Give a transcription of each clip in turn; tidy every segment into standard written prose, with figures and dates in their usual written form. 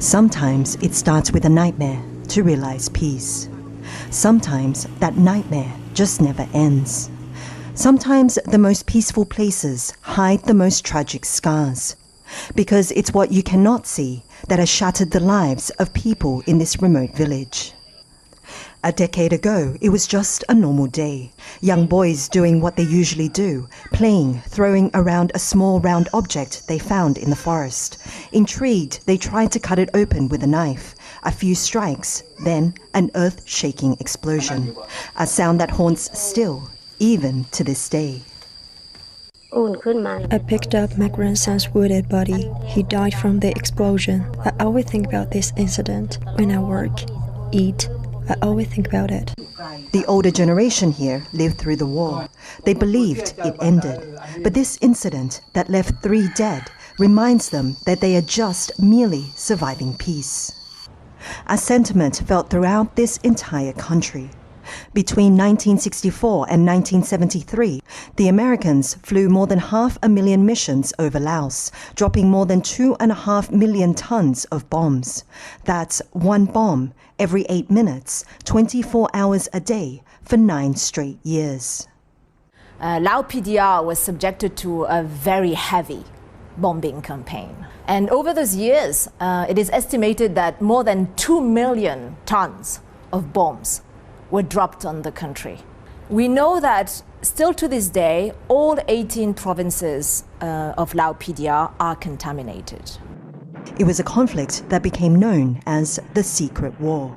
Sometimes it starts with a nightmare to realize peace. Sometimes that nightmare just never ends. Sometimes the most peaceful places hide the most tragic scars, because it's what you cannot see that has shattered the lives of people in this remote village. A decade ago, it was just a normal day. Young boys doing what they usually do, playing, throwing around a small round object they found in the forest. Intrigued, they tried to cut it open with a knife. A few strikes, then an earth-shaking explosion. A sound that haunts still, even to this day. I picked up my grandson's wounded body. He died from the explosion. I always think about this incident when I work, eat. I always think about it. The older generation here lived through the war. They believed it ended. But this incident that left 3 dead reminds them that they are just merely surviving peace. A sentiment felt throughout this entire country. Between 1964 and 1973, the Americans flew more than 500,000 missions over Laos, dropping more than 2.5 million tons of bombs. That's one bomb every 8 minutes, 24 hours a day for 9 straight years. Lao PDR was subjected to a very heavy bombing campaign. And over those years, it is estimated that more than 2 million tons of bombs were dropped on the country. We know that still to this day, all 18 provinces of Lao PDR are contaminated. It was a conflict that became known as the Secret War.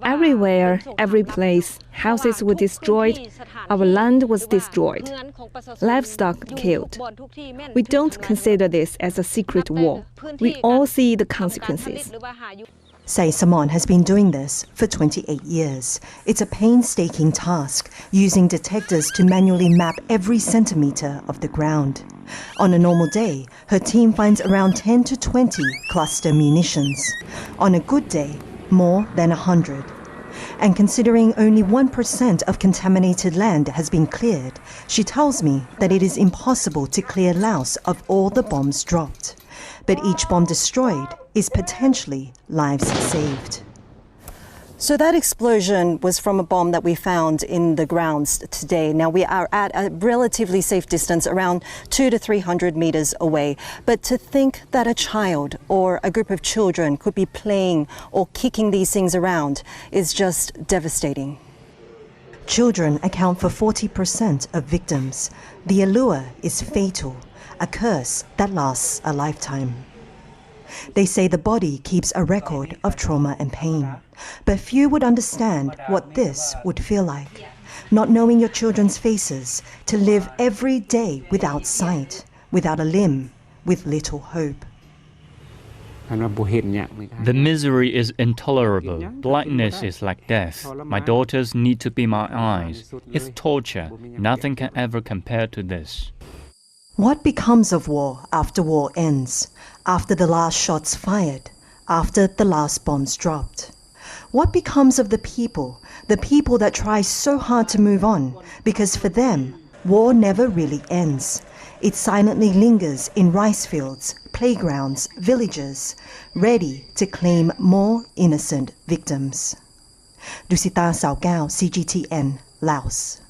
Everywhere, every place, houses were destroyed, our land was destroyed, livestock killed. We don't consider this as a secret war. We all see the consequences. Say Samon has been doing this for 28 years. It's a painstaking task, using detectors to manually map every centimeter of the ground. On a normal day, her team finds around 10 to 20 cluster munitions. On a good day, more than 100. And considering only 1% of contaminated land has been cleared, she tells me that it is impossible to clear Laos of all the bombs dropped. But each bomb destroyed is potentially lives saved. So that explosion was from a bomb that we found in the grounds today. Now we are at a relatively safe distance, around 200 to 300 meters away. But to think that a child or a group of children could be playing or kicking these things around is just devastating. Children account for 40% of victims. The allure is fatal, a curse that lasts a lifetime. They say the body keeps a record of trauma and pain, but few would understand what this would feel like. Not knowing your children's faces, to live every day without sight, without a limb, with little hope. The misery is intolerable. Blindness is like death. My daughters need to be my eyes. It's torture. Nothing can ever compare to this. What becomes of war after war ends? After the last shots fired? After the last bombs dropped? What becomes of the people that try so hard to move on? Because for them, war never really ends. It silently lingers in rice fields, playgrounds, villages, ready to claim more innocent victims. Dusita Saokaew, CGTN, Laos.